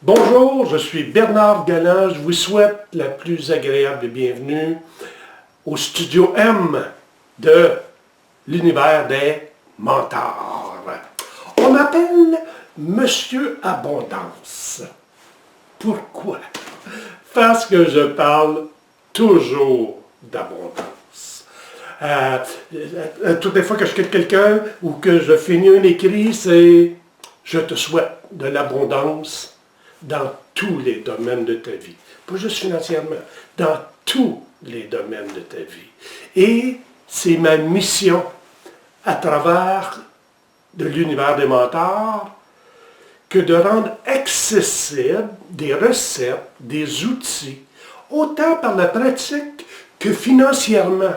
Bonjour, je suis Bernard Galland. Je vous souhaite la plus agréable bienvenue au studio M de l'univers des mentors. On m'appelle Monsieur Abondance. Pourquoi? Parce que je parle toujours d'abondance. Toutes les fois que je quitte quelqu'un ou que je finis un écrit, c'est « Je te souhaite de l'abondance » dans tous les domaines de ta vie. Pas juste financièrement, dans tous les domaines de ta vie. Et c'est ma mission à travers de l'univers des mentors que de rendre accessibles des recettes, des outils, autant par la pratique que financièrement.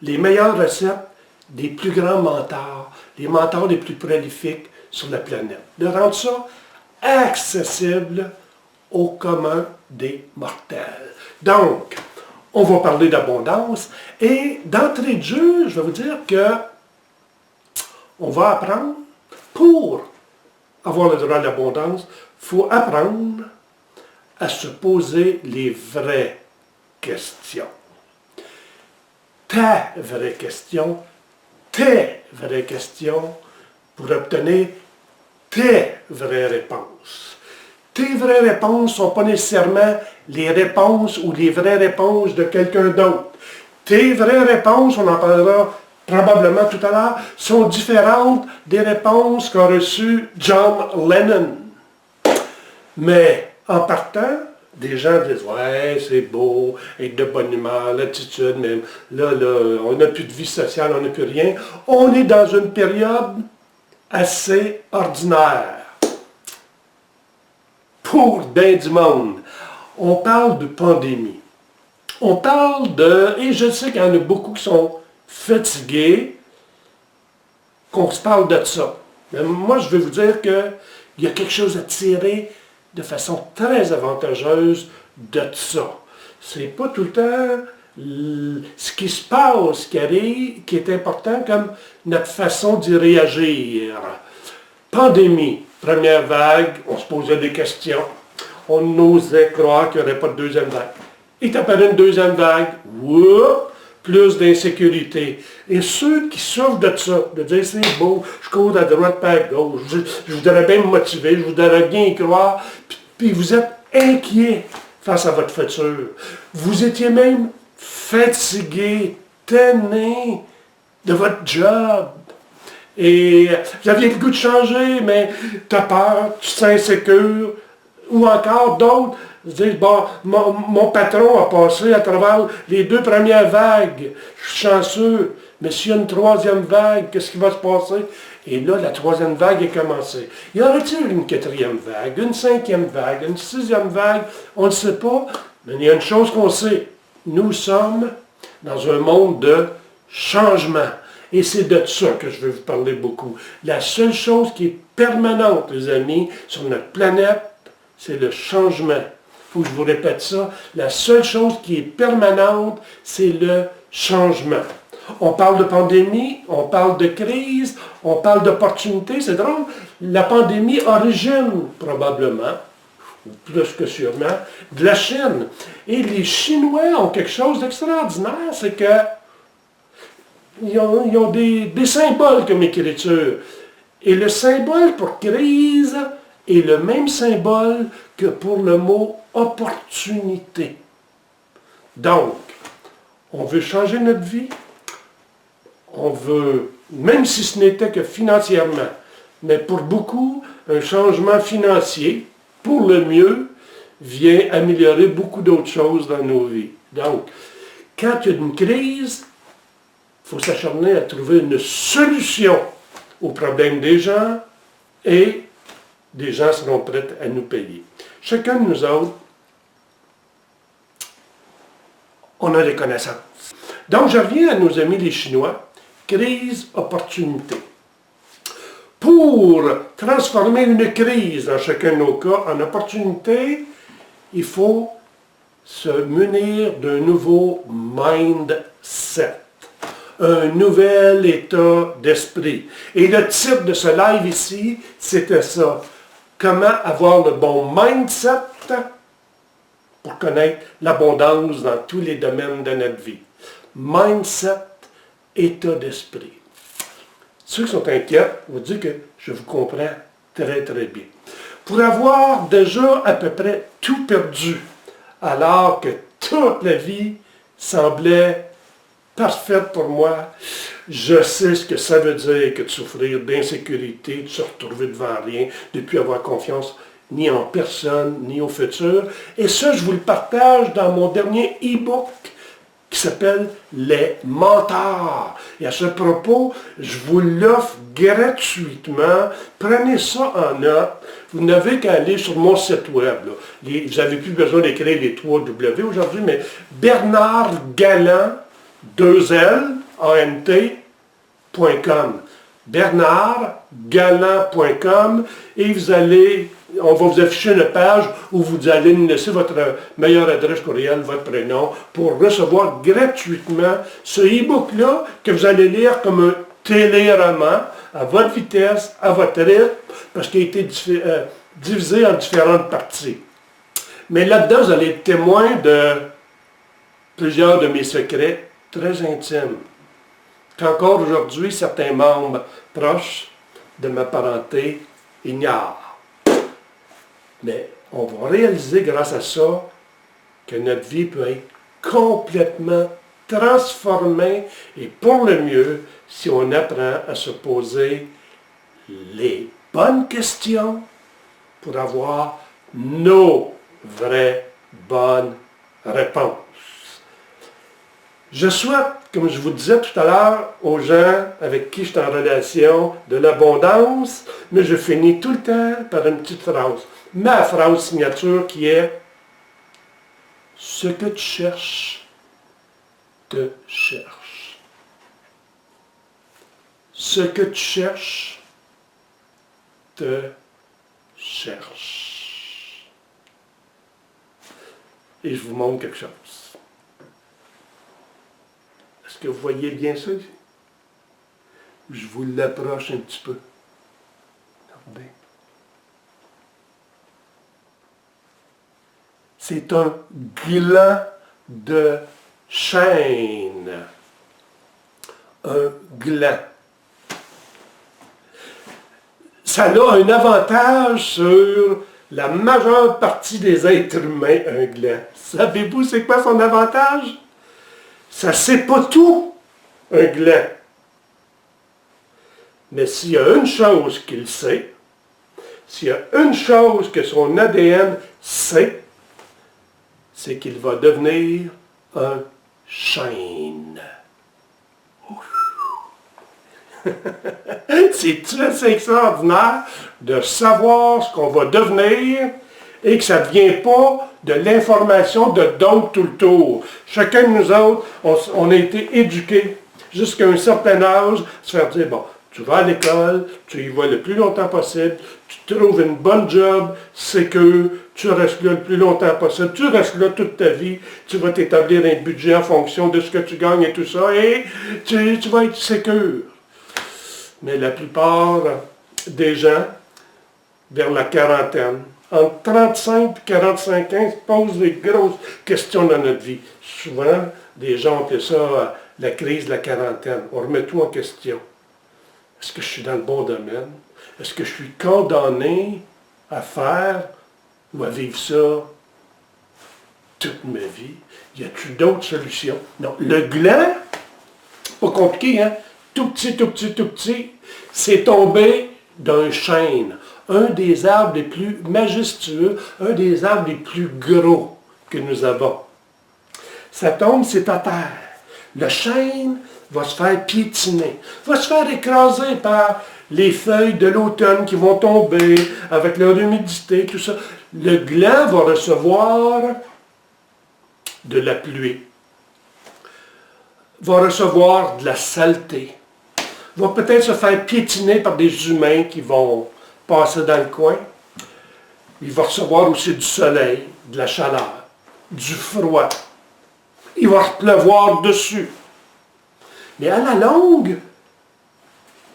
Les meilleures recettes des plus grands mentors, les mentors les plus prolifiques sur la planète. De rendre ça accessible au commun des mortels. Donc, on va parler d'abondance et d'entrée de jeu, je vais vous dire que on va apprendre, pour avoir le droit à l'abondance, il faut apprendre à se poser les vraies questions. Ta vraie question, tes vraies questions pour obtenir tes vraies réponses. Tes vraies réponses ne sont pas nécessairement les réponses ou les vraies réponses de quelqu'un d'autre. Tes vraies réponses, on en parlera probablement tout à l'heure, sont différentes des réponses qu'a reçues John Lennon. Mais en partant, des gens disent « Ouais, c'est beau, être de bonne humeur, l'attitude, mais là, on n'a plus de vie sociale, on n'a plus rien. » On est dans une période assez ordinaire pour bien du monde. On parle de pandémie. On parle de... Et je sais qu'il y en a beaucoup qui sont fatigués qu'on se parle de ça. Mais moi, je vais vous dire qu'il y a quelque chose à tirer de façon très avantageuse de ça. C'est pas tout le temps ce qui se passe, qui arrive, qui est important comme notre façon d'y réagir. Pandémie, première vague, on se posait des questions. On osait croire qu'il n'y aurait pas de deuxième vague. Il est apparu une deuxième vague, whoop, plus d'insécurité. Et ceux qui souffrent de ça, de dire c'est beau, je cours à droite pas à gauche, je voudrais bien me motiver, je voudrais bien y croire, puis vous êtes inquiets face à votre futur. Vous étiez même fatigué, tanné de votre job. Et vous aviez le goût de changer, mais tu as peur, tu te sens insécure. Ou encore d'autres disent, bon, mon patron a passé à travers les 2 premières vagues. Je suis chanceux, mais s'il y a une 3e vague, qu'est-ce qui va se passer? Et là, la 3e vague est commencée. Y aurait-il une 4e vague, une 5e vague, une 6e vague? On ne sait pas, mais il y a une chose qu'on sait. Nous sommes dans un monde de changement. Et c'est de ça que je vais vous parler beaucoup. La seule chose qui est permanente, les amis, sur notre planète, c'est le changement. Il faut que je vous répète ça. La seule chose qui est permanente, c'est le changement. On parle de pandémie, on parle de crise, on parle d'opportunité. C'est drôle. La pandémie origine probablement, ou plus que sûrement, de la Chine. Et les Chinois ont quelque chose d'extraordinaire, c'est que ils ont des symboles comme écriture. Et le symbole pour crise est le même symbole que pour le mot opportunité. Donc, on veut changer notre vie, on veut, même si ce n'était que financièrement, mais pour beaucoup, un changement financier, pour le mieux, vient améliorer beaucoup d'autres choses dans nos vies. Donc, quand il y a une crise, il faut s'acharner à trouver une solution aux problèmes des gens et des gens seront prêts à nous payer. Chacun de nous autres, on a des connaissances. Donc, je reviens à nos amis les Chinois. Crise, opportunité. Pour transformer une crise, dans chacun de nos cas, en opportunité, il faut se munir d'un nouveau mindset. Un nouvel état d'esprit. Et le titre de ce live ici, c'était ça. comment avoir le bon mindset pour connaître l'abondance dans tous les domaines de notre vie. Mindset, état d'esprit. Ceux qui sont inquiets, je vous dis que je vous comprends très très bien. Pour avoir déjà à peu près tout perdu, alors que toute la vie semblait parfaite pour moi, je sais ce que ça veut dire que de souffrir d'insécurité, de se retrouver devant rien, de ne plus avoir confiance ni en personne, ni au futur. Et ça, je vous le partage dans mon dernier e-book qui s'appelle « Les mentors ». Et à ce propos, je vous l'offre gratuitement. Prenez ça en note. Vous n'avez qu'à aller sur mon site web. Vous n'avez plus besoin d'écrire les 3 W aujourd'hui, mais Bernard Galland, 2L, ANT.com. bernardgalland.com et on va vous afficher une page où vous allez nous laisser votre meilleure adresse courriel, votre prénom, pour recevoir gratuitement ce e-book-là que vous allez lire comme un téléroman à votre vitesse, à votre rythme, parce qu'il a été divisé en différentes parties. Mais là-dedans, vous allez être témoin de plusieurs de mes secrets très intimes, qu'encore aujourd'hui, certains membres proches de ma parenté ignorent. Mais on va réaliser grâce à ça que notre vie peut être complètement transformée et pour le mieux si on apprend à se poser les bonnes questions pour avoir nos vraies bonnes réponses. Je souhaite, comme je vous disais tout à l'heure, aux gens avec qui je suis en relation, de l'abondance, mais je finis tout le temps par une petite phrase. Ma phrase signature qui est « Ce que tu cherches, te cherche. Ce que tu cherches, te cherche. » Et je vous montre quelque chose. Est-ce que vous voyez bien ça ici? Je vous l'approche un petit peu. Regardez. C'est un gland de chêne. Un gland. Ça a un avantage sur la majeure partie des êtres humains, un gland. Savez-vous c'est quoi son avantage? Ça ne sait pas tout, un gland. Mais s'il y a une chose qu'il sait, s'il y a une chose que son ADN sait, c'est qu'il va devenir un chêne. C'est très extraordinaire de savoir ce qu'on va devenir et que ça ne vient pas de l'information de d'autres tout le tour. Chacun de nous autres, on a été éduqués jusqu'à un certain âge, se faire dire, bon, tu vas à l'école, tu y vas le plus longtemps possible, tu trouves une bonne job, sécure, tu restes là le plus longtemps possible, tu restes là toute ta vie, tu vas t'établir un budget en fonction de ce que tu gagnes et tout ça, et tu vas être sécure. Mais la plupart des gens, vers la quarantaine, entre 35 et 45 ans, se posent des grosses questions dans notre vie. Souvent, des gens appellent ça la crise de la quarantaine. On remet tout en question. Est-ce que je suis dans le bon domaine? Est-ce que je suis condamné à faire ou à vivre ça toute ma vie? Y a-t-il d'autres solutions? Non. Le gland, pas compliqué, hein? Tout petit, c'est tombé d'un chêne. Un des arbres les plus majestueux, un des arbres les plus gros que nous avons. Ça tombe, c'est à terre. Le chêne va se faire piétiner, va se faire écraser par les feuilles de l'automne qui vont tomber, avec leur humidité, tout ça. Le gland va recevoir de la pluie, va recevoir de la saleté, va peut-être se faire piétiner par des humains qui vont passer dans le coin. Il va recevoir aussi du soleil, de la chaleur, du froid. Il va pleuvoir dessus. Mais à la longue,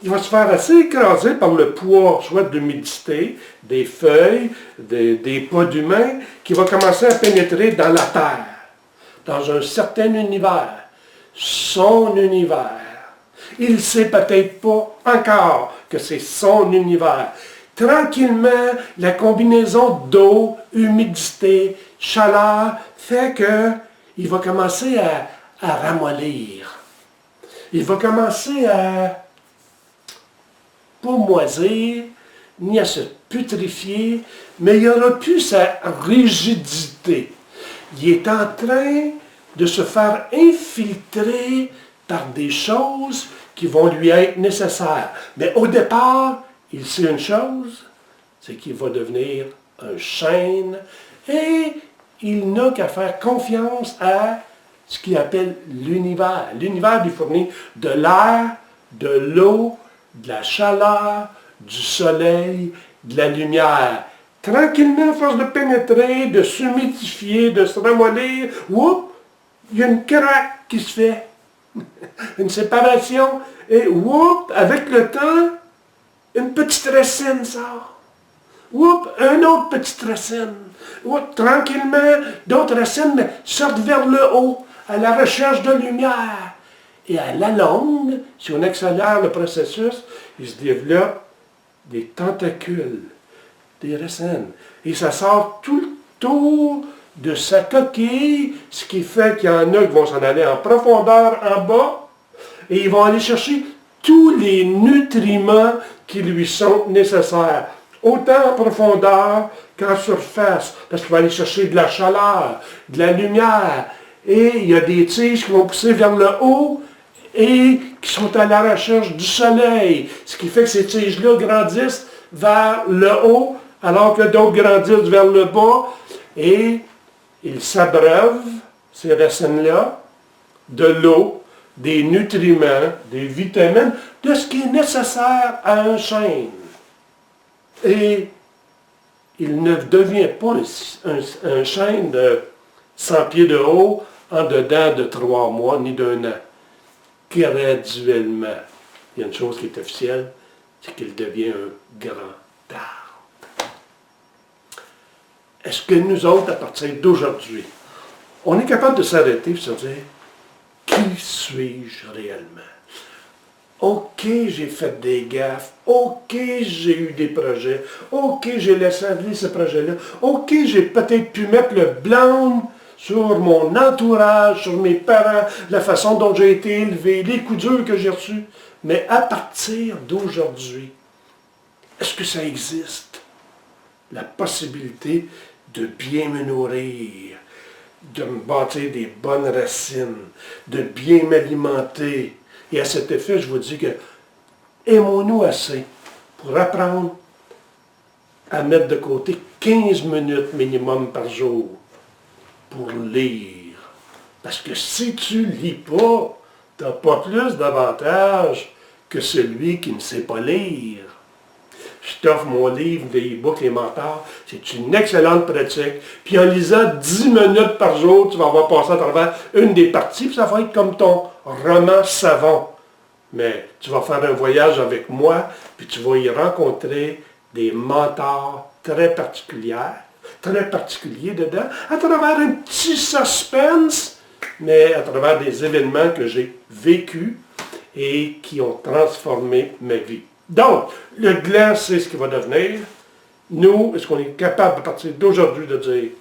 il va se faire assez écraser par le poids, soit de l'humidité, des feuilles, des pas d'humains, qui va commencer à pénétrer dans la terre, dans un certain univers, son univers. Il ne sait peut-être pas encore que c'est son univers. Tranquillement, la combinaison d'eau, humidité, chaleur fait qu'il va commencer à ramollir. Il va commencer à pas moisir, ni à se putréfier, mais il n'y aura plus sa rigidité. Il est en train de se faire infiltrer par des choses qui vont lui être nécessaires. Mais au départ, il sait une chose, c'est qu'il va devenir un chêne et il n'a qu'à faire confiance à ce qu'il appelle l'univers. L'univers lui fournit de l'air, de l'eau, de la chaleur, du soleil, de la lumière. Tranquillement, à force de pénétrer, de s'humidifier, de se ramollir, whoop, il y a une craque qui se fait. Une séparation. Et whoop, avec le temps, une petite racine sort. Whoop, une autre petite racine. Whoop, tranquillement, d'autres racines mais sortent vers le haut, à la recherche de lumière. Et à la longue, si on accélère le processus, il se développe des tentacules, des racines. Et ça sort tout le tour de sa coquille, ce qui fait qu'il y en a qui vont s'en aller en profondeur en bas, et ils vont aller chercher tous les nutriments qui lui sont nécessaires, autant en profondeur qu'en surface, parce qu'il va aller chercher de la chaleur, de la lumière, et il y a des tiges qui vont pousser vers le haut, et qui sont à la recherche du soleil, ce qui fait que ces tiges-là grandissent vers le haut, alors que d'autres grandissent vers le bas, et ils s'abreuvent, ces racines-là, de l'eau, des nutriments, des vitamines, de ce qui est nécessaire à un chêne. Et il ne devient pas un chêne de 100 pieds de haut en dedans de 3 mois ni d'1 an. Graduellement, il y a une chose qui est officielle, c'est qu'il devient un grand arbre. Est-ce que nous autres, à partir d'aujourd'hui, on est capable de s'arrêter et se dire, qui suis-je réellement? OK, j'ai fait des gaffes. OK, j'ai eu des projets. OK, j'ai laissé aller ce projet-là. OK, j'ai peut-être pu mettre le blâme sur mon entourage, sur mes parents, la façon dont j'ai été élevé, les coups durs que j'ai reçus. Mais à partir d'aujourd'hui, est-ce que ça existe? La possibilité de bien me nourrir, de me bâtir des bonnes racines, de bien m'alimenter. Et à cet effet, je vous dis que aimons-nous assez pour apprendre à mettre de côté 15 minutes minimum par jour pour lire. Parce que si tu ne lis pas, tu n'as pas plus d'avantages que celui qui ne sait pas lire. Je t'offre mon livre des e-books, Les Mentors. C'est une excellente pratique. Puis en lisant 10 minutes par jour, tu vas avoir passé à travers une des parties, puis ça va être comme ton roman savon. Mais tu vas faire un voyage avec moi, puis tu vas y rencontrer des mentors très particuliers dedans, à travers un petit suspense, mais à travers des événements que j'ai vécus et qui ont transformé ma vie. Donc, le gland, c'est ce qu'il va devenir. Nous, est-ce qu'on est capable, à partir d'aujourd'hui, de dire,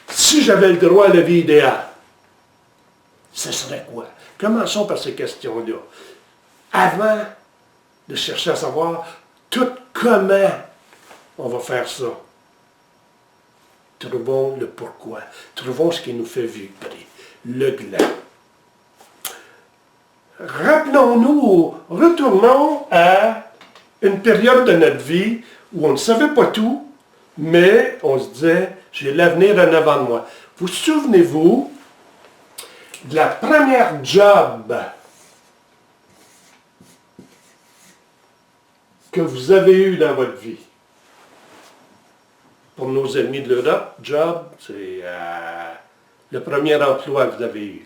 si j'avais le droit à la vie idéale, ce serait quoi? Commençons par ces questions-là. Avant de chercher à savoir tout comment on va faire ça, trouvons le pourquoi. Trouvons ce qui nous fait vibrer. Le gland. Rappelons-nous, retournons à une période de notre vie où on ne savait pas tout, mais on se disait, j'ai l'avenir en avant de moi. Vous souvenez-vous de la première job que vous avez eue dans votre vie? Pour nos amis de l'Europe, job, c'est le premier emploi que vous avez eu.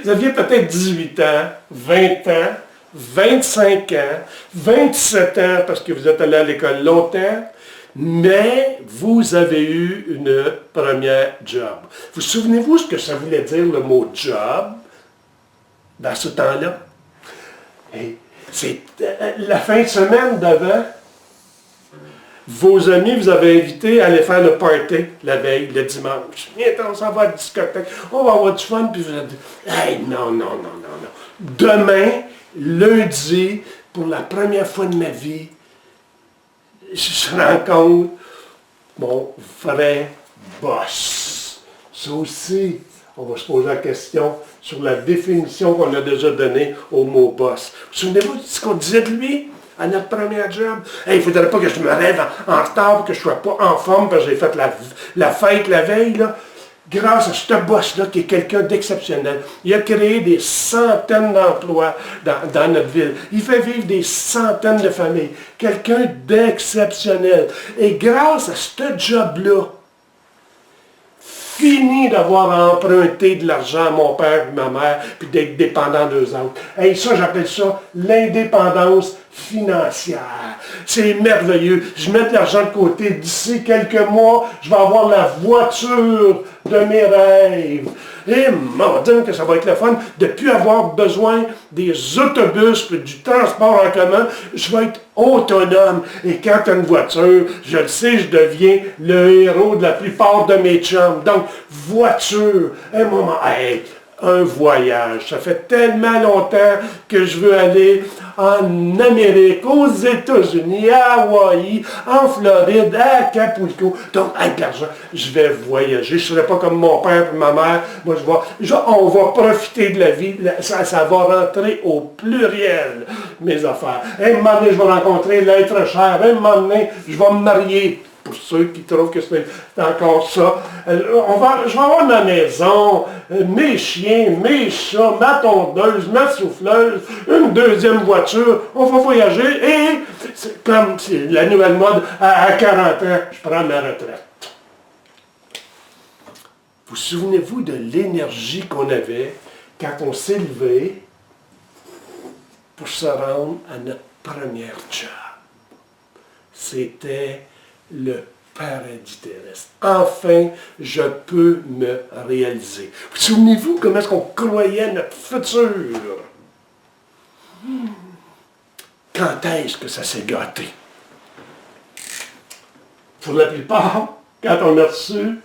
Vous aviez peut-être 18 ans, 20 ans, 25 ans, 27 ans, parce que vous êtes allé à l'école longtemps, mais vous avez eu une première job. Vous souvenez-vous ce que ça voulait dire le mot job dans ce temps-là? Et c'est la fin de semaine d'avant. Vos amis vous avez invité à aller faire le party la veille, le dimanche. Viens, on s'en va à la discothèque, on va avoir du fun, puis vous avez dit, hey, non. Demain, lundi, pour la première fois de ma vie, je rencontre mon vrai boss. Ça aussi, on va se poser la question sur la définition qu'on a déjà donnée au mot boss. Vous souvenez-vous de ce qu'on disait de lui à notre premier job? Hey, il ne faudrait pas que je me lève en retard, que je ne sois pas en forme, parce que j'ai fait la fête la veille, là. Grâce à ce boss-là, qui est quelqu'un d'exceptionnel, il a créé des centaines d'emplois dans notre ville. Il fait vivre des centaines de familles. Quelqu'un d'exceptionnel. Et grâce à ce job-là, fini d'avoir emprunté de l'argent à mon père et ma mère, puis d'être dépendant d'eux autres. Et ça, j'appelle ça l'indépendance financière. C'est merveilleux. Je mets de l'argent de côté. D'ici quelques mois, je vais avoir la voiture de mes rêves. Et mon Dieu, que ça va être le fun de ne plus avoir besoin des autobus et du transport en commun. Je vais être autonome. Et quand tu as une voiture, je le sais, je deviens le héros de la plupart de mes chums. Donc, voiture, un moment, hey, un voyage. Ça fait tellement longtemps que je veux aller en Amérique, aux États-Unis, à Hawaï, en Floride, à Acapulco. Donc, avec l'argent, je vais voyager. Je ne serai pas comme mon père et ma mère. Moi, on va profiter de la vie. Ça va rentrer au pluriel, mes affaires. Un moment donné, je vais rencontrer l'être cher. Un moment donné, je vais me marier. Pour ceux qui trouvent que c'est encore ça. Je vais avoir ma maison, mes chiens, mes chats, ma tondeuse, ma souffleuse, une deuxième voiture. On va voyager et, comme c'est la nouvelle mode, à 40 ans, je prends ma retraite. Vous souvenez-vous de l'énergie qu'on avait quand on s'est levé pour se rendre à notre première job? C'était le paradis terrestre. Enfin, je peux me réaliser. Vous souvenez-vous comment est-ce qu'on croyait à notre futur? Quand est-ce que ça s'est gâté? Pour la plupart, quand on a reçu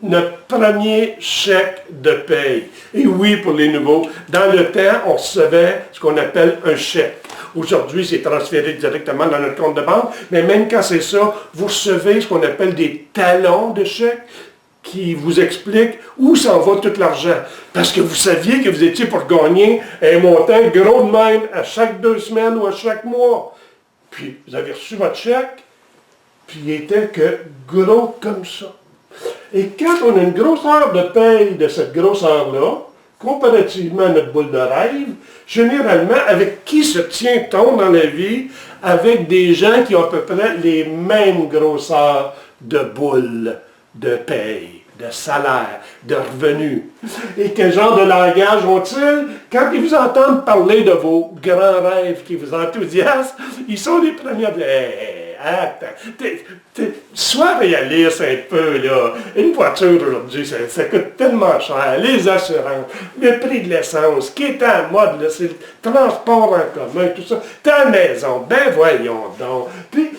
notre premier chèque de paye. Et oui, pour les nouveaux, dans le temps, on recevait ce qu'on appelle un chèque. Aujourd'hui, c'est transféré directement dans notre compte de banque, mais même quand c'est ça, vous recevez ce qu'on appelle des talons de chèque qui vous expliquent où s'en va tout l'argent. Parce que vous saviez que vous étiez pour gagner un montant gros de même à chaque 2 semaines ou à chaque mois. Puis, vous avez reçu votre chèque, puis il était que gros comme ça. Et quand on a une grosseur de paye de cette grosseur-là, comparativement à notre boule de rêve, généralement, avec qui se tient-on dans la vie? Avec des gens qui ont à peu près les mêmes grosseurs de boule de paye, de salaire, de revenus. Et quel genre de langage ont-ils? Quand ils vous entendent parler de vos grands rêves qui vous enthousiasment, ils sont les premiers à dire « Attends, sois réaliste un peu, là. Une voiture aujourd'hui, ça coûte tellement cher. Les assurances, le prix de l'essence, qui est en mode, là, c'est le transport en commun, tout ça. Ta maison, ben voyons donc. » Puis,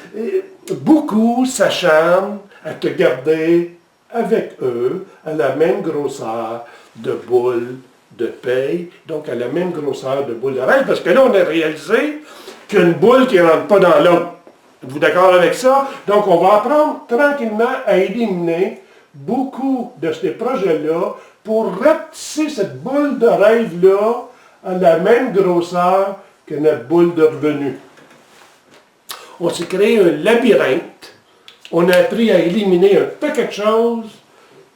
beaucoup s'acharnent à te garder avec eux à la même grosseur de boule de paye, donc à la même grosseur de boule de rêve, parce que là, on a réalisé qu'une boule qui ne rentre pas dans l'autre. Êtes-vous d'accord avec ça? Donc, on va apprendre tranquillement à éliminer beaucoup de ces projets-là pour rapetisser cette boule de rêve-là à la même grosseur que notre boule de revenu. On s'est créé un labyrinthe. On a appris à éliminer un paquet de choses,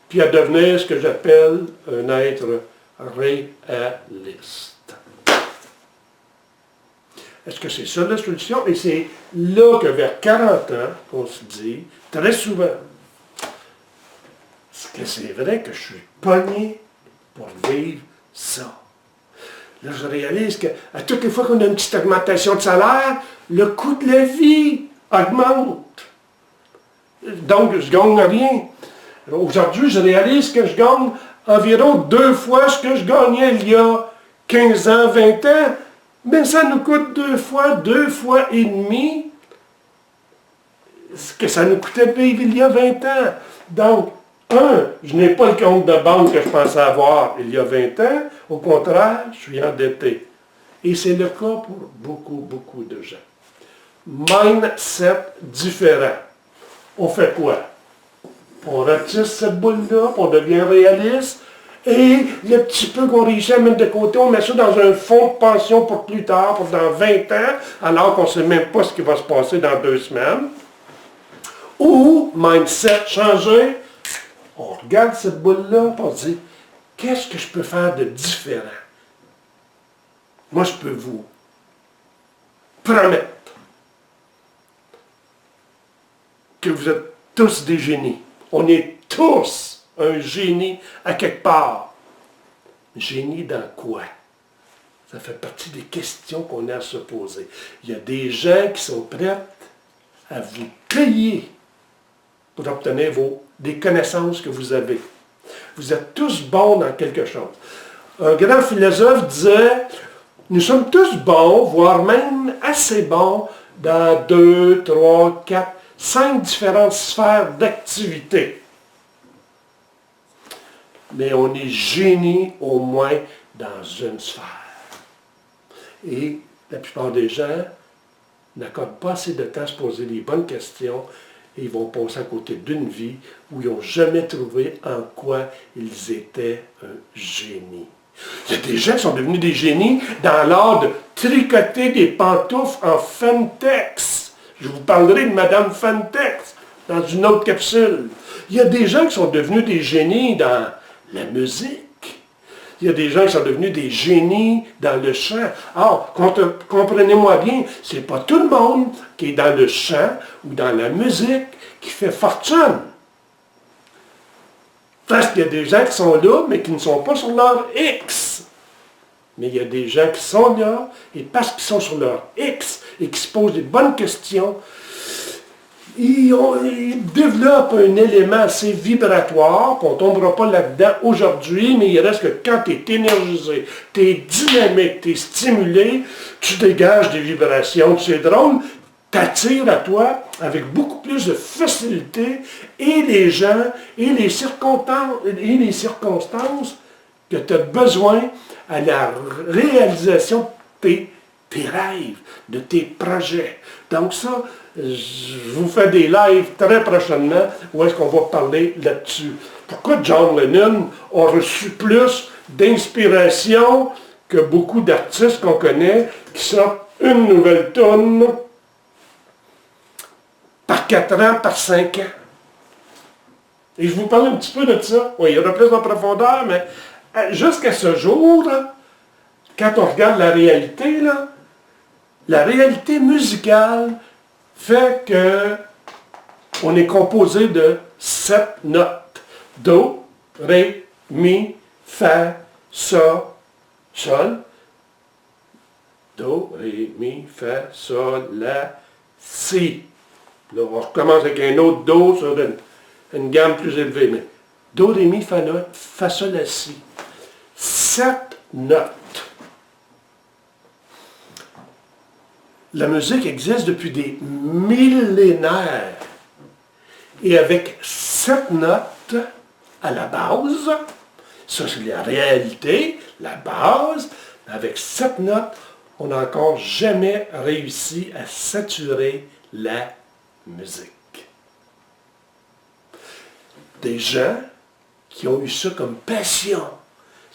puis à devenir ce que j'appelle un être réaliste. Est-ce que c'est ça la solution? Et c'est là que vers 40 ans, on se dit, très souvent, est-ce que c'est vrai que je suis pogné pour vivre ça? Là, je réalise qu'à toutes les fois qu'on a une petite augmentation de salaire, le coût de la vie augmente. Donc, je ne gagne rien. Aujourd'hui, je réalise que je gagne environ 2 fois ce que je gagnais il y a 15 ans, 20 ans. Mais ça nous coûte 2 fois et demi ce que ça nous coûtait de vivre il y a 20 ans. Donc, je n'ai pas le compte de banque que je pensais avoir il y a 20 ans. Au contraire, je suis endetté. Et c'est le cas pour beaucoup de gens. Mindset différent. On fait quoi? On ratisse cette boule-là, on devient réaliste, et le petit peu qu'on réussit à mettre de côté, on met ça dans un fonds de pension pour plus tard, pour dans 20 ans, alors qu'on ne sait même pas ce qui va se passer dans 2 semaines. Ou, mindset changé, on regarde cette boule-là, et on se dit, qu'est-ce que je peux faire de différent? Moi, je peux vous promettre que vous êtes tous des génies. On est tous un génie à quelque part. Génie dans quoi? Ça fait partie des questions qu'on a à se poser. Il y a des gens qui sont prêts à vous payer pour obtenir des connaissances que vous avez. Vous êtes tous bons dans quelque chose. Un grand philosophe disait, nous sommes tous bons, voire même assez bons, dans 2, 3, 4, 5 différentes sphères d'activité. Mais on est génie au moins dans une sphère. Et la plupart des gens n'accordent pas assez de temps à se poser les bonnes questions et ils vont passer à côté d'une vie où ils n'ont jamais trouvé en quoi ils étaient un génie. Il y a des gens qui sont devenus des génies dans l'art de tricoter des pantoufles en Fantex. Je vous parlerai de Madame Fantex dans une autre capsule. Il y a des gens qui sont devenus des génies dans la musique. Il y a des gens qui sont devenus des génies dans le chant. Alors, comprenez-moi bien, ce n'est pas tout le monde qui est dans le chant ou dans la musique qui fait fortune. Parce qu'il y a des gens qui sont là, mais qui ne sont pas sur leur X. Mais il y a des gens qui sont là, et parce qu'ils sont sur leur X, et qui se posent des bonnes questions, ils développent un élément assez vibratoire, on ne tombera pas là-dedans aujourd'hui, mais il reste que quand tu es énergisé, tu es dynamique, tu es stimulé, tu dégages des vibrations. C'est drôle, t'attires à toi avec beaucoup plus de facilité et les gens et les circonstances que tu as besoin à la réalisation de tes rêves, de tes projets. Donc ça, je vous fais des lives très prochainement où est-ce qu'on va parler là-dessus. Pourquoi John Lennon a reçu plus d'inspiration que beaucoup d'artistes qu'on connaît qui sortent une nouvelle tonne par 4 ans, par 5 ans. Et je vous parle un petit peu de ça. Oui, il y aura plus en profondeur, mais jusqu'à ce jour, quand on regarde la réalité, là, la réalité musicale fait que on est composé de 7 notes. Do, Ré, Mi, Fa, Sol, Sol. Do, Ré, Mi, Fa, Sol, La, Si. Là, on recommence avec un autre Do sur une gamme plus élevée. Mais Do, Ré, Mi, Fa, Sol, La, Si. 7 notes. La musique existe depuis des millénaires. Et avec 7 notes à la base, ça c'est la réalité, la base, avec 7 notes, on n'a encore jamais réussi à saturer la musique. Des gens qui ont eu ça comme passion,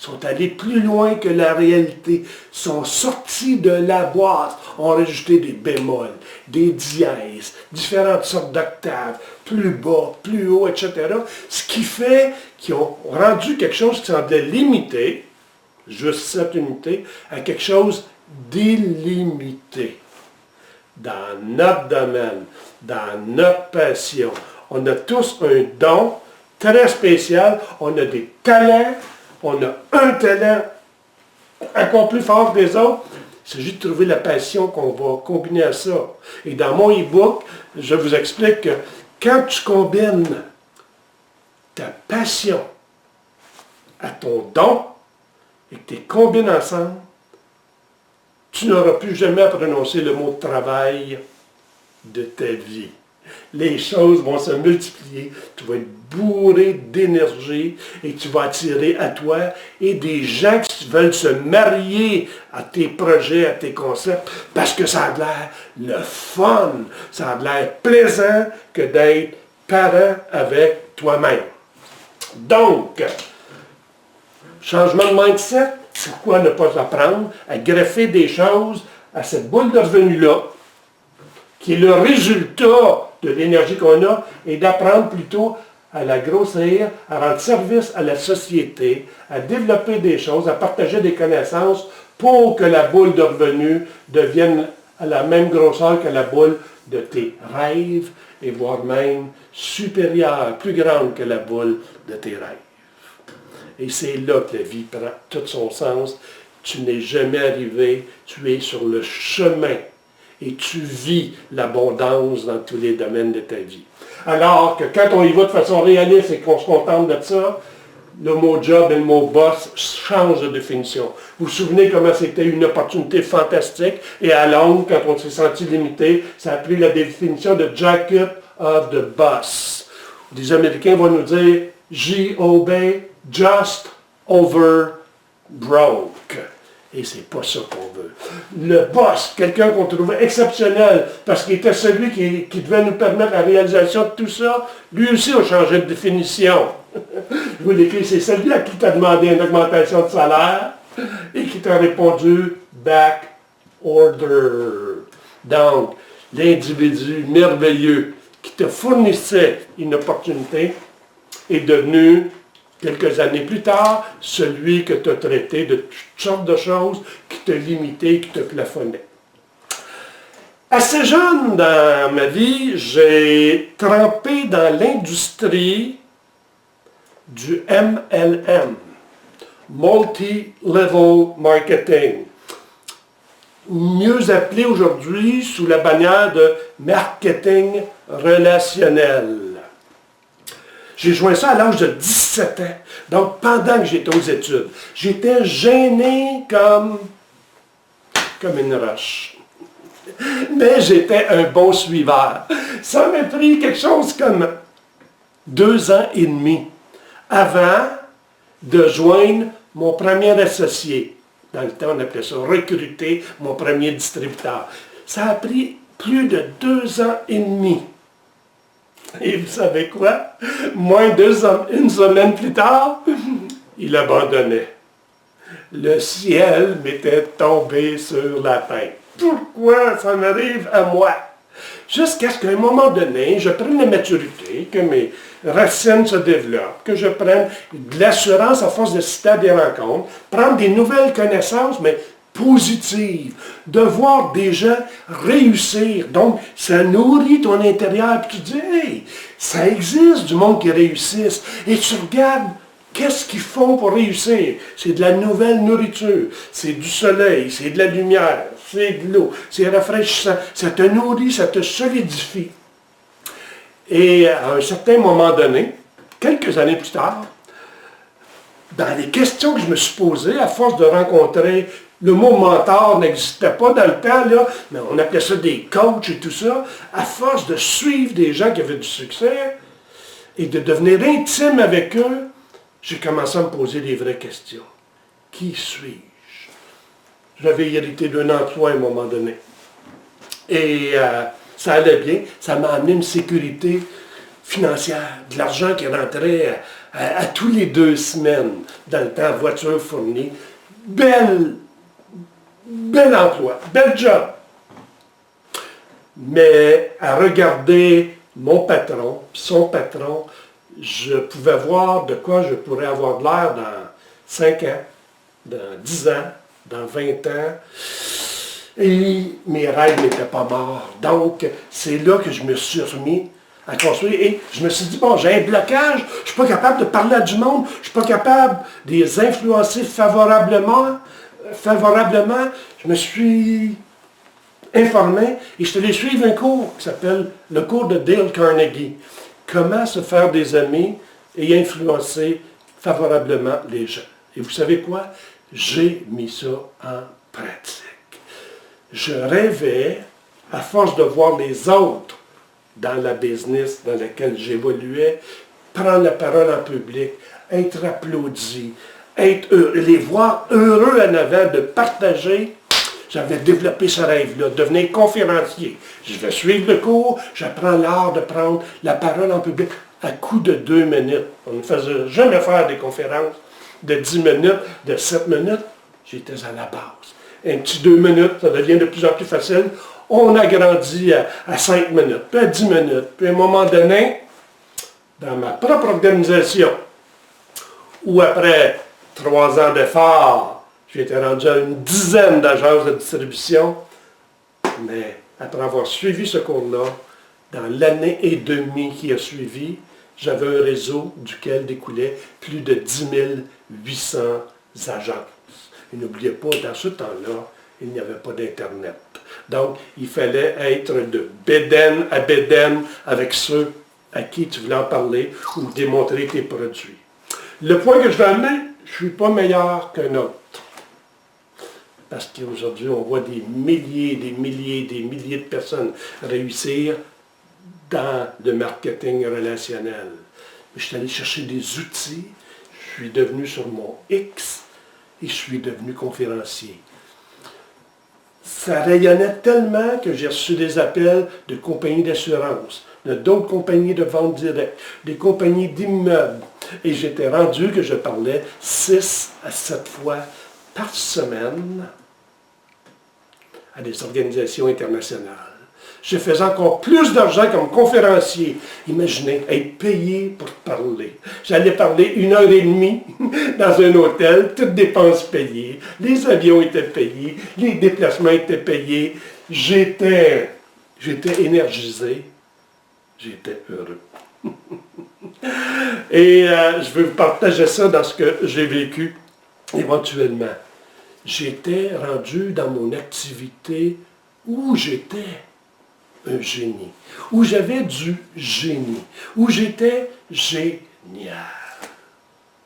sont allés plus loin que la réalité, sont sortis de la boîte, ont rajouté des bémols, des dièses, différentes sortes d'octaves, plus bas, plus haut, etc. Ce qui fait qu'ils ont rendu quelque chose qui semblait limité, juste 7 unités, à quelque chose d'illimité. Dans notre domaine, dans notre passion, on a tous un don très spécial, on a des talents. On a un talent encore plus fort que les autres. Il s'agit de trouver la passion qu'on va combiner à ça. Et dans mon e-book, je vous explique que quand tu combines ta passion à ton don et que tu les combines ensemble, tu n'auras plus jamais à prononcer le mot travail de ta vie. Les choses vont se multiplier, tu vas être bourré d'énergie et tu vas attirer à toi et des gens qui veulent se marier à tes projets, à tes concepts, parce que ça a l'air le fun, ça a l'air plaisant que d'être parent avec toi-même. Donc, changement de mindset, pourquoi ne pas apprendre à greffer des choses à cette boule de revenu-là, qui est le résultat de l'énergie qu'on a, et d'apprendre plutôt à la grossir, à rendre service à la société, à développer des choses, à partager des connaissances pour que la boule de revenu devienne à la même grosseur que la boule de tes rêves, et voire même supérieure, plus grande que la boule de tes rêves. Et c'est là que la vie prend tout son sens. Tu n'es jamais arrivé, tu es sur le chemin et tu vis l'abondance dans tous les domaines de ta vie. Alors que quand on y va de façon réaliste et qu'on se contente de ça, le mot job et le mot boss changent de définition. Vous vous souvenez comment c'était une opportunité fantastique et à longue, quand on s'est senti limité, ça a pris la définition de jacket of the boss. Les Américains vont nous dire J-O-B, just over broke. Et c'est pas ça qu'on veut. Le boss, quelqu'un qu'on trouvait exceptionnel, parce qu'il était celui qui devait nous permettre la réalisation de tout ça, lui aussi a changé de définition. Je vous l'écris, c'est celui à qui t'a demandé une augmentation de salaire et qui t'a répondu back order. Donc, l'individu merveilleux qui te fournissait une opportunité est devenu, quelques années plus tard, celui que tu as traité de toutes sortes de choses qui te limitaient, qui te plafonnaient. Assez jeune dans ma vie, j'ai trempé dans l'industrie du MLM, Multi-Level Marketing, mieux appelé aujourd'hui sous la bannière de marketing relationnel. J'ai joint ça à l'âge de 17 ans, donc pendant que j'étais aux études. J'étais gêné comme une roche. Mais j'étais un bon suiveur. Ça m'a pris quelque chose comme 2 ans et demi avant de joindre mon premier associé. Dans le temps, on appelait ça recruter mon premier distributeur. Ça a pris plus de 2 ans et demi. Et vous savez quoi? Moins une semaine plus tard, il abandonnait. Le ciel m'était tombé sur la tête. Pourquoi ça m'arrive à moi? Jusqu'à ce qu'à un moment donné, je prenne la maturité, que mes racines se développent, que je prenne de l'assurance à force de citer à des rencontres, prendre des nouvelles connaissances, mais positives, de voir des gens réussir. Donc, ça nourrit ton intérieur, puis tu dis, hey, ça existe du monde qui réussisse. Et tu regardes, qu'est-ce qu'ils font pour réussir? C'est de la nouvelle nourriture, c'est du soleil, c'est de la lumière, c'est de l'eau, c'est rafraîchissant, ça te nourrit, ça te solidifie. Et à un certain moment donné, quelques années plus tard, dans les questions que je me suis posées, à force de rencontrer, le mot mentor n'existait pas dans le temps, là, mais on appelait ça des coachs et tout ça, à force de suivre des gens qui avaient du succès et de devenir intime avec eux, j'ai commencé à me poser les vraies questions. Qui suis-je? J'avais hérité d'un emploi à un moment donné. Et ça allait bien. Ça m'a amené une sécurité financière, de l'argent qui rentrait à tous les 2 semaines. Dans le temps, voiture fournie. Bel emploi, bel job. Mais à regarder mon patron, son patron, je pouvais voir de quoi je pourrais avoir de l'air dans 5 ans, dans 10 ans, dans 20 ans. Et mes rêves n'étaient pas morts. Donc, c'est là que je me suis remis à construire. Et je me suis dit, bon, j'ai un blocage, je ne suis pas capable de parler à du monde, je ne suis pas capable de les influencer favorablement. favorablement, je me suis informé et je suis allé suivre un cours qui s'appelle le cours de Dale Carnegie. Comment se faire des amis et influencer favorablement les gens. Et vous savez quoi? J'ai mis ça en pratique. Je rêvais, à force de voir les autres dans la business dans laquelle j'évoluais, prendre la parole en public, être applaudi, les voir heureux en avant de partager. J'avais développé ce rêve-là, devenir conférencier. Je vais suivre le cours, j'apprends l'art de prendre la parole en public à coup de 2 minutes. On ne faisait jamais faire des conférences de 10 minutes, de 7 minutes. J'étais à la base. Un petit 2 minutes, ça devient de plus en plus facile. On agrandit à 5 minutes, puis à 10 minutes. Puis à un moment donné, dans ma propre organisation, où après 3 ans d'efforts, j'étais rendu à une dizaine d'agences de distribution, mais après avoir suivi ce cours-là, dans l'année et demie qui a suivi, j'avais un réseau duquel découlait plus de 10 800 agences. Et n'oubliez pas, dans ce temps-là, il n'y avait pas d'Internet. Donc, il fallait être de bédaine à bédaine avec ceux à qui tu voulais en parler ou démontrer tes produits. Le point que je vais amener, je ne suis pas meilleur qu'un autre. Parce qu'aujourd'hui, on voit des milliers de personnes réussir dans le marketing relationnel. Je suis allé chercher des outils, je suis devenu sur mon X et je suis devenu conférencier. Ça rayonnait tellement que j'ai reçu des appels de compagnies d'assurance, d'autres compagnies de vente directe, des compagnies d'immeubles. Et j'étais rendu que je parlais 6 à 7 fois par semaine à des organisations internationales. Je faisais encore plus d'argent comme conférencier. Imaginez, être payé pour parler. J'allais parler 1h30 dans un hôtel, toutes dépenses payées, les avions étaient payés, les déplacements étaient payés. J'étais énergisé, j'étais heureux. Et je veux vous partager ça dans ce que j'ai vécu éventuellement. J'étais rendu dans mon activité où j'étais un génie, où j'avais du génie, où j'étais génial.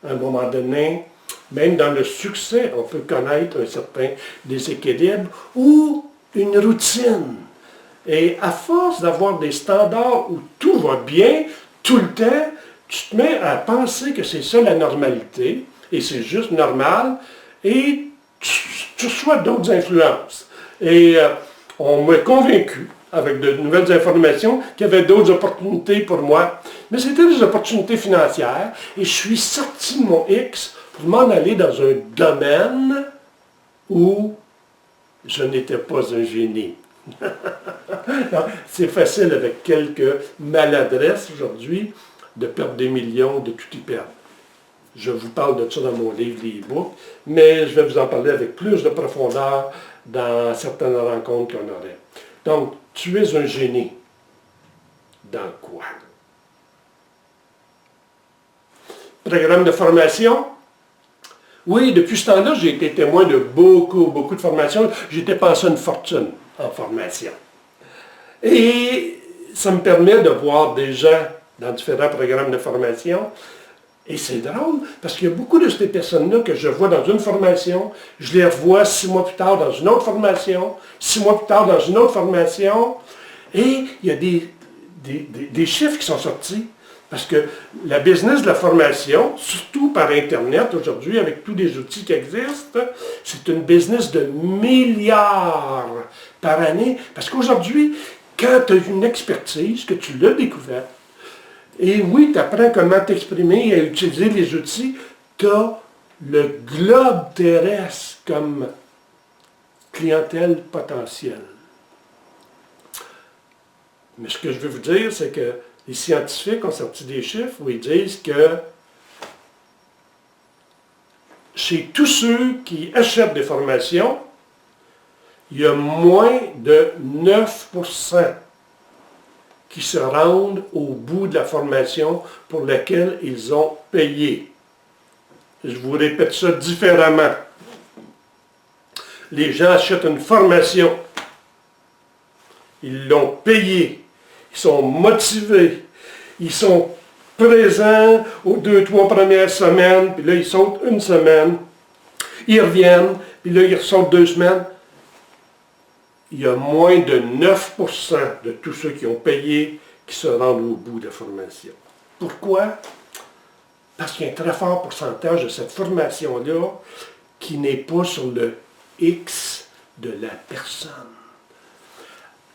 À un moment donné, même dans le succès, on peut connaître un certain déséquilibre ou une routine. Et à force d'avoir des standards où tout va bien, tout le temps, tu te mets à penser que c'est ça la normalité, et c'est juste normal, et tu reçois d'autres influences. Et on m'a convaincu, avec de nouvelles informations, qu'il y avait d'autres opportunités pour moi. Mais c'était des opportunités financières, et je suis sorti de mon X pour m'en aller dans un domaine où je n'étais pas un génie. C'est facile avec quelques maladresses aujourd'hui de perdre des millions, de tout y perdre. Je vous parle de ça dans mon livre, les e-books, mais je vais vous en parler avec plus de profondeur dans certaines rencontres qu'on aurait. Donc, tu es un génie. Dans quoi? Programme de formation. Oui, depuis ce temps-là, j'ai été témoin de beaucoup de formations. J'ai dépensé une fortune en formation. Et ça me permet de voir des gens dans différents programmes de formation. Et c'est drôle, parce qu'il y a beaucoup de ces personnes-là que je vois dans une formation, je les revois 6 mois plus tard dans une autre formation, 6 mois plus tard dans une autre formation, et il y a des chiffres qui sont sortis, parce que la business de la formation, surtout par Internet aujourd'hui, avec tous les outils qui existent, c'est une business de milliards par année, parce qu'aujourd'hui, quand tu as une expertise, que tu l'as découverte, et oui, tu apprends comment t'exprimer et à utiliser les outils, tu as le globe terrestre comme clientèle potentielle. Mais ce que je veux vous dire, c'est que les scientifiques ont sorti des chiffres où ils disent que chez tous ceux qui achètent des formations, il y a moins de 9% qui se rendent au bout de la formation pour laquelle ils ont payé. Je vous répète ça différemment. les gens achètent une formation. Ils l'ont payé. Ils sont motivés. Ils sont présents aux 2-3 premières semaines, puis là, ils sautent une semaine. Ils reviennent, puis là, ils sautent 2 semaines. Il y a moins de 9% de tous ceux qui ont payé qui se rendent au bout de la formation. Pourquoi? Parce qu'il y a un très fort pourcentage de cette formation-là qui n'est pas sur le X de la personne.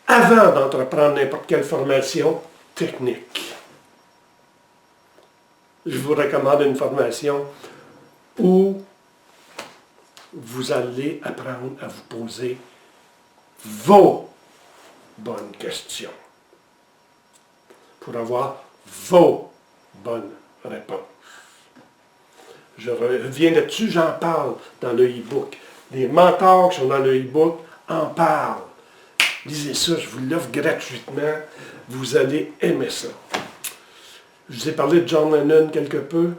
Avant d'entreprendre n'importe quelle formation technique, je vous recommande une formation où vous allez apprendre à vous poser vos bonnes questions pour avoir vos bonnes réponses. Je reviens là-dessus, j'en parle dans le e-book. Les mentors qui sont dans le e-book en parlent. Lisez ça, je vous l'offre gratuitement. Vous allez aimer ça. Je vous ai parlé de John Lennon quelque peu.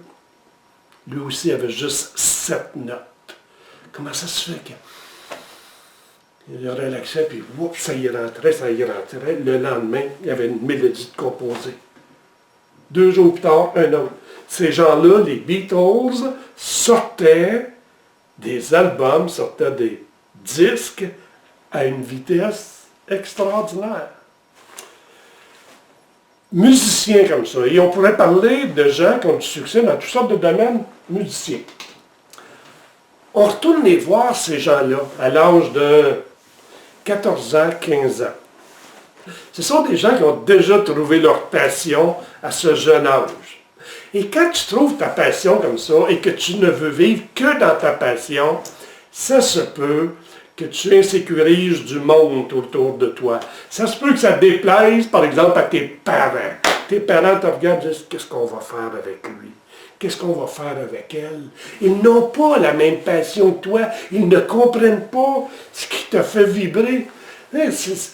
Lui aussi avait juste 7 notes. Comment ça se fait qu'il relaxait, puis oups, ça y rentrait. Le lendemain, il y avait une mélodie de composée. 2 jours plus tard, un autre. Ces gens-là, les Beatles, sortaient des albums, sortaient des disques à une vitesse extraordinaire. Musiciens comme ça. Et on pourrait parler de gens qui ont du succès dans toutes sortes de domaines musiciens. On retourne les voir, ces gens-là, à l'âge de 14 ans, 15 ans. Ce sont des gens qui ont déjà trouvé leur passion à ce jeune âge. Et quand tu trouves ta passion comme ça et que tu ne veux vivre que dans ta passion, ça se peut que tu insécurises du monde autour de toi. Ça se peut que ça déplaise, par exemple, à tes parents. Tes parents te regardent et disent « Qu'est-ce qu'on va faire avec lui? Qu'est-ce qu'on va faire avec elle? » Ils n'ont pas la même passion que toi. Ils ne comprennent pas ce qui te fait vibrer.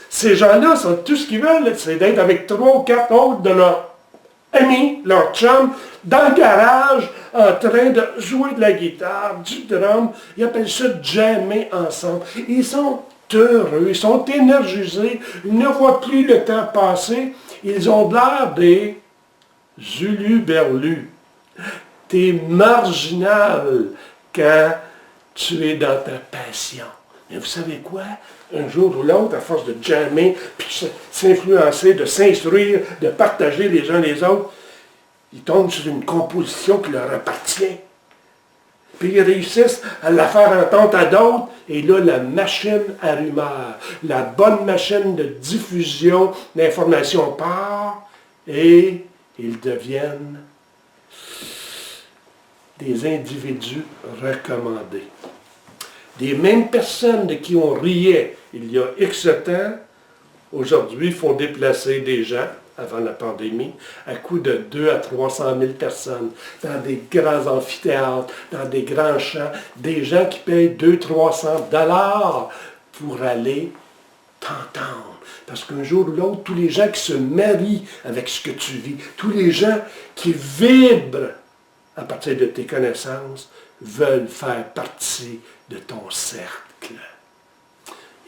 Ces gens-là, tout ce qu'ils veulent, c'est d'être avec 3 ou 4 autres de leurs amis, leurs chums, dans le garage, en train de jouer de la guitare, du drum. Ils appellent ça jammer ensemble. Ils sont heureux, ils sont énergisés, ils ne voient plus le temps passer. Ils ont l'air des uluberlus. T'es marginal quand tu es dans ta passion. Mais vous savez quoi? Un jour ou l'autre, à force de jammer, puis s'influencer, de s'instruire, de partager les uns les autres, ils tombent sur une composition qui leur appartient. Puis ils réussissent à la faire entendre à d'autres, et là, la machine à rumeurs, la bonne machine de diffusion d'informations part, et ils deviennent des individus recommandés. Des mêmes personnes de qui on riait il y a X temps, aujourd'hui font déplacer des gens, avant la pandémie, à coût de 200 à 300 000 personnes, dans des grands amphithéâtres, dans des grands champs, des gens qui payent 200-300 $ pour aller t'entendre. Parce qu'un jour ou l'autre, tous les gens qui se marient avec ce que tu vis, tous les gens qui vibrent à partir de tes connaissances, veulent faire partie de ton cercle.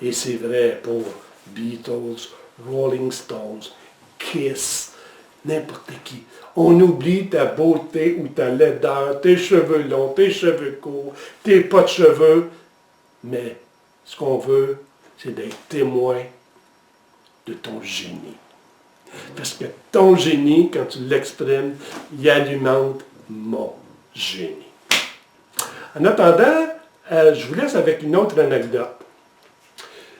Et c'est vrai pour Beatles, Rolling Stones, Kiss, n'importe qui. On oublie ta beauté ou ta laideur, tes cheveux longs, tes cheveux courts, tes pas de cheveux. Mais ce qu'on veut, c'est d'être témoin de ton génie. Parce que ton génie, quand tu l'exprimes, il alimente mon génie. En attendant, je vous laisse avec une autre anecdote.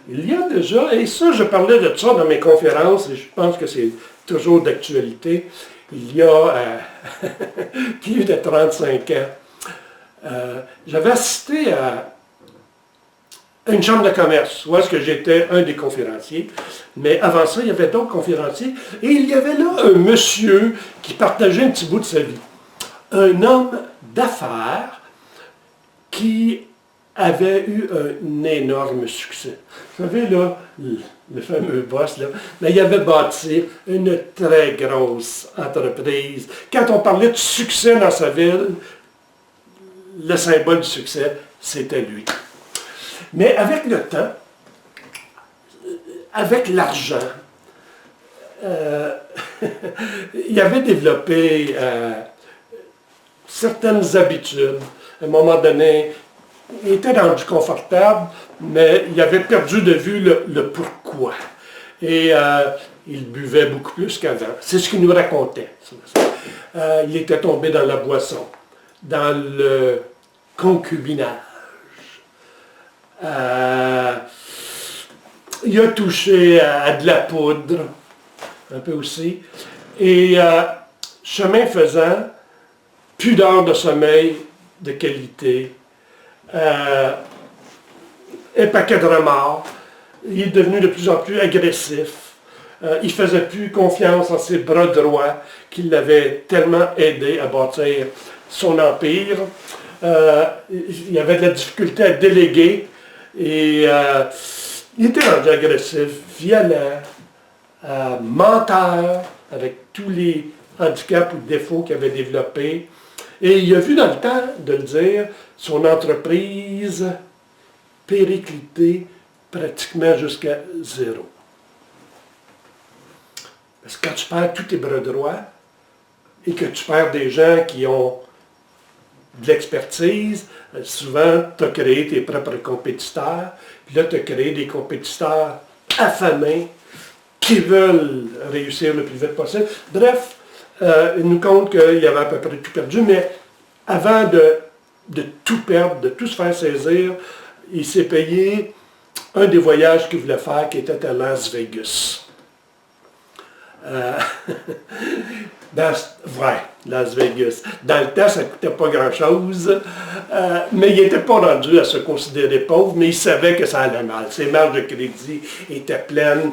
Il y a déjà, et ça, je parlais de ça dans mes conférences, et je pense que c'est toujours d'actualité, il y a plus de 35 ans, j'avais assisté à une chambre de commerce, où est-ce que j'étais un des conférenciers, mais avant ça, il y avait d'autres conférenciers, et il y avait là un monsieur qui partageait un petit bout de sa vie. Un homme d'affaires qui avait eu un énorme succès. Vous savez, là, le fameux boss, là, mais il avait bâti une très grosse entreprise. Quand on parlait de succès dans sa ville, le symbole du succès, c'était lui. Mais avec le temps, avec l'argent, il avait développé certaines habitudes. À un moment donné, il était rendu confortable, mais il avait perdu de vue le pourquoi. Et il buvait beaucoup plus qu'avant. C'est ce qu'il nous racontait. Il était tombé dans la boisson, dans le concubinage. Il a touché à de la poudre, un peu aussi. Et chemin faisant, plus d'heures de sommeil de qualité, un paquet de remords. Il est devenu de plus en plus agressif. Il ne faisait plus confiance en ses bras droits qui l'avaient tellement aidé à bâtir son empire. Il avait de la difficulté à déléguer et il était rendu agressif, violent, menteur, avec tous les handicaps ou défauts qu'il avait développés. Et il a vu dans le temps de le dire, son entreprise péricliter pratiquement jusqu'à zéro. Parce que quand tu perds tous tes bras droits et que tu perds des gens qui ont de l'expertise, souvent tu as créé tes propres compétiteurs, puis là tu as créé des compétiteurs affamés qui veulent réussir le plus vite possible. Bref, il nous compte qu'il avait à peu près tout perdu, mais avant de tout perdre, de tout se faire saisir, il s'est payé un des voyages qu'il voulait faire qui était à Las Vegas. Las Vegas. Dans le temps, ça ne coûtait pas grand-chose, mais il n'était pas rendu à se considérer pauvre, mais il savait que ça allait mal. Ses marges de crédit étaient pleines,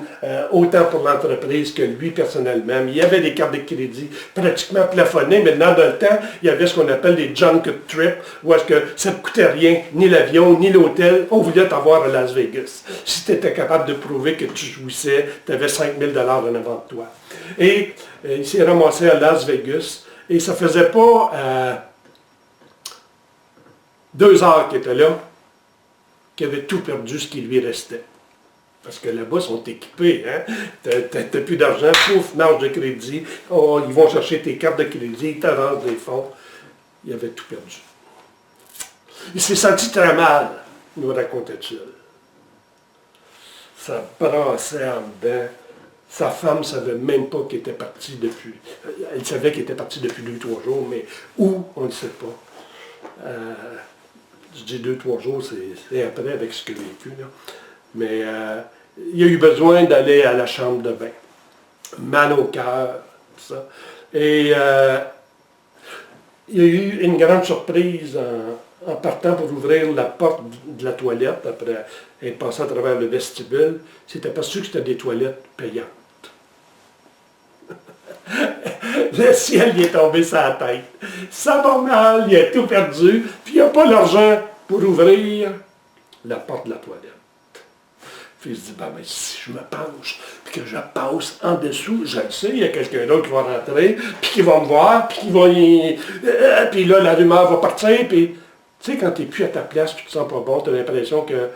autant pour l'entreprise que lui personnellement. Il y avait des cartes de crédit pratiquement plafonnées. Maintenant, dans le temps, il y avait ce qu'on appelle des junk trips, où est-ce que ça ne coûtait rien, ni l'avion, ni l'hôtel. On voulait t'avoir à Las Vegas. Si tu étais capable de prouver que tu jouissais, tu avais 5 000 $ en avant de toi. Et il s'est ramassé à Las Vegas. Et ça ne faisait pas 2 heures qu'il était là, qu'il avait tout perdu ce qui lui restait. Parce que là-bas, ils sont équipés. Hein? Tu n'as plus d'argent, pouf, marge de crédit. Oh, ils vont chercher tes cartes de crédit, ils t'avancent des fonds. Il avait tout perdu. Il s'est senti très mal, nous racontait-il. Ça brassait en dedans. Sa femme ne savait même pas qu'il était parti depuis. Elle savait qu'il était parti depuis 2-3 jours, mais où, on ne sait pas. Je dis 2-3 jours, c'est après avec ce qu'il a vécu. Là. Mais il a eu besoin d'aller à la chambre de bain. Mal au cœur, tout ça. Et il y a eu une grande surprise en partant pour ouvrir la porte de la toilette, après être passé à travers le vestibule. Il s'est aperçu que c'était des toilettes payantes. Le ciel lui est tombé sur la tête. Ça va mal, il a tout perdu, puis il n'a pas l'argent pour ouvrir la porte de la toilette. Puis il se dit, ben, mais si je me penche, puis que je passe en dessous, je le sais, il y a quelqu'un d'autre qui va rentrer, puis qui va me voir, puis qui va puis là, la rumeur va partir, puis tu sais, quand tu n'es plus à ta place, puis tu te sens pas bon, tu as l'impression que,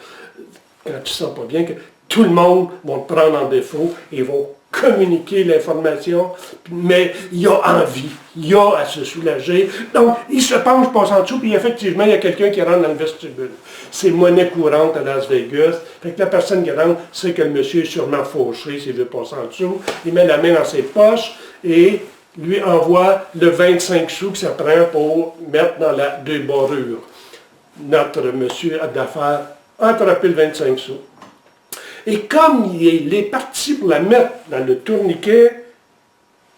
quand tu ne te sens pas bien, que tout le monde va te prendre en défaut et vont communiquer l'information, mais il a envie, il a à se soulager. Donc, il se penche, passe en dessous, puis effectivement, il y a quelqu'un qui rentre dans le vestibule. C'est monnaie courante à Las Vegas. Fait que la personne qui rentre sait que le monsieur est sûrement fauché s'il veut passer en dessous. Il met la main dans ses poches et lui envoie le 25 sous que ça prend pour mettre dans la débarrure. Notre monsieur d'affaires a attrapé le 25 sous. Et comme il est parti pour la mettre dans le tourniquet,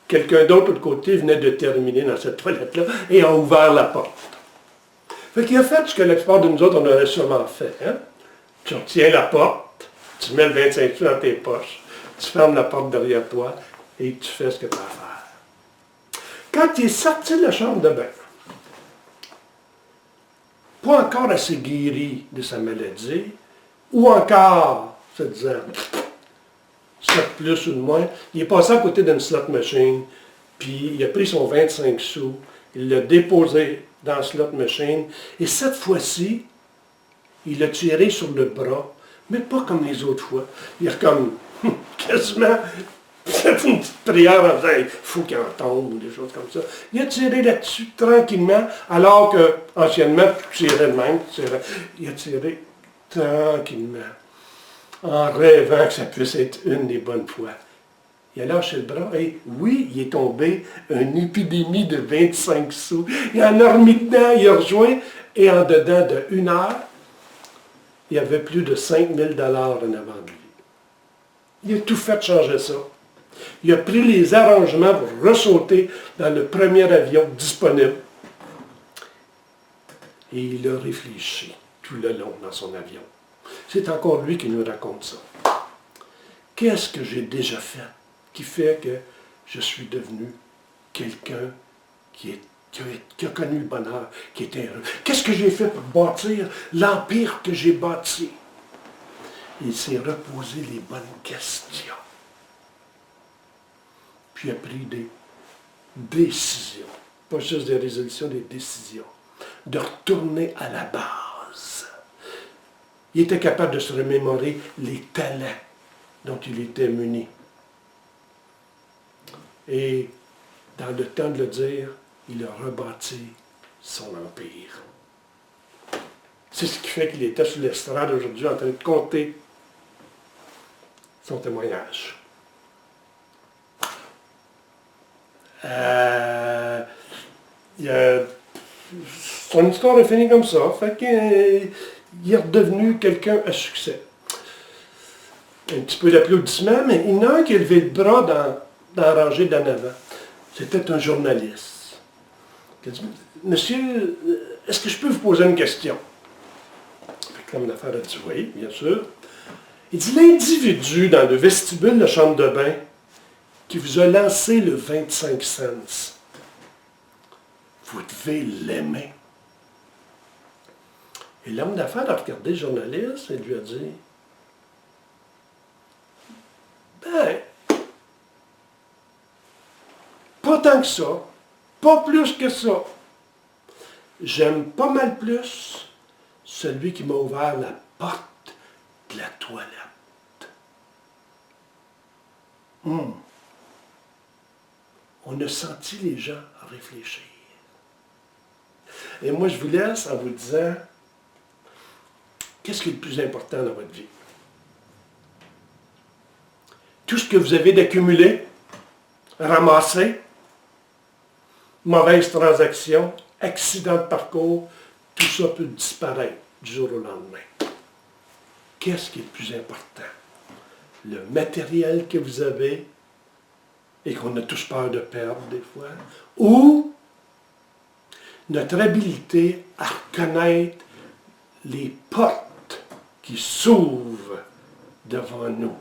quelqu'un d'autre de côté venait de terminer dans cette toilette-là et a ouvert la porte. Fait qu'il a fait ce que la plupart de nous autres, on aurait sûrement fait. Hein? Tu retiens la porte, tu mets le 25 sous dans tes poches, tu fermes la porte derrière toi et tu fais ce que tu as à faire. Quand il est sorti de la chambre de bain, pas encore assez guéri de sa maladie, ou encore se disant, soit plus ou de moins, il est passé à côté d'une slot machine, puis il a pris son 25 sous, il l'a déposé dans la slot machine, et cette fois-ci, Il l'a tiré sur le bras, mais pas comme les autres fois. Il a comme quasiment fait une petite prière en disant « il faut qu'il en tombe » ou des choses comme ça. Il a tiré là-dessus tranquillement, alors que anciennement, tu tirais de même. Il a tiré tranquillement, en rêvant que ça puisse être une des bonnes fois. Il a lâché le bras et oui, il est tombé une épidémie de 25 sous. Il en a remis dedans, il a rejoint et en dedans de 1 heure, il y avait plus de 5 000 $ en avant de lui. Il a tout fait changer ça. Il a pris les arrangements pour ressauter dans le premier avion disponible. Et il a réfléchi tout le long dans son avion. C'est encore lui qui nous raconte ça. Qu'est-ce que j'ai déjà fait qui fait que je suis devenu quelqu'un qui a connu le bonheur, qui est heureux? Qu'est-ce que j'ai fait pour bâtir l'empire que j'ai bâti? Il s'est reposé les bonnes questions. Puis il a pris des décisions, pas juste des résolutions, des décisions, de retourner à la base. Il était capable de se remémorer les talents dont il était muni. Et dans le temps de le dire, il a rebâti son empire. C'est ce qui fait qu'il était sur l'estrade aujourd'hui en train de compter son témoignage. Son histoire est finie comme ça. Fait qu'il est redevenu quelqu'un à succès. Un petit peu d'applaudissements, mais il y en a un qui a levé le bras dans la rangée d'en avant. C'était un journaliste. Il a dit, « Monsieur, est-ce que je peux vous poser une question? » Fait que l'homme d'affaires a dit « Oui, bien sûr. » Il dit « L'individu dans le vestibule de la chambre de bain qui vous a lancé le 25 cents, vous devez l'aimer. » Et l'homme d'affaires a regardé le journaliste et lui a dit « Ben, pas tant que ça, pas plus que ça. J'aime pas mal plus celui qui m'a ouvert la porte de la toilette. » On a senti les gens réfléchir. Et moi, je vous laisse en vous disant, qu'est-ce qui est le plus important dans votre vie? Tout ce que vous avez d'accumulé, ramassé, mauvaise transaction, accident de parcours, tout ça peut disparaître du jour au lendemain. Qu'est-ce qui est le plus important? Le matériel que vous avez et qu'on a tous peur de perdre des fois, ou notre habileté à reconnaître les portes qui s'ouvrent devant nous.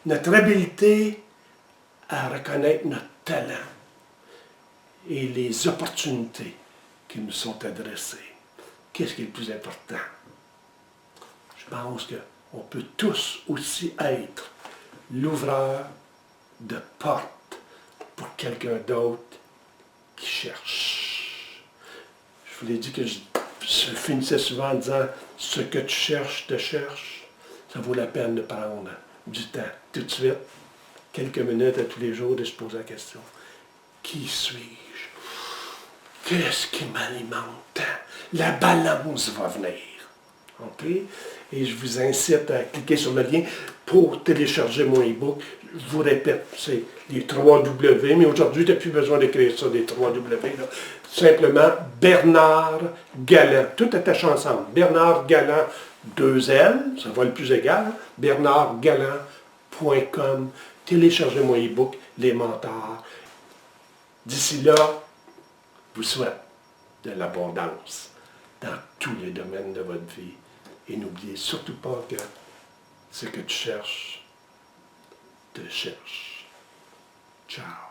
Notre habileté à reconnaître notre talent et les opportunités qui nous sont adressées. Qu'est-ce qui est le plus important? Je pense qu'on peut tous aussi être l'ouvreur de porte pour quelqu'un d'autre qui cherche. Je vous l'ai dit que je finissais souvent en disant « Ce que tu cherches, te cherche ». Ça vaut la peine de prendre du temps, tout de suite, quelques minutes à tous les jours, de se poser la question « Qui suis-je? Qu'est-ce qui m'alimente? » La balance va venir. OK? Et je vous incite à cliquer sur le lien pour télécharger mon e-book. Je vous répète, c'est les 3W, mais aujourd'hui, tu n'as plus besoin d'écrire ça, des 3W. Là. Simplement, Bernard Galland, tout attaché ensemble. Bernard Galland, 2 L, ça va le plus égal, bernardgalland.com. Téléchargez mon e-book, Les Mentors. D'ici là, je vous souhaite de l'abondance dans tous les domaines de votre vie. Et n'oubliez surtout pas que ce que tu cherches, te cherche. Ciao.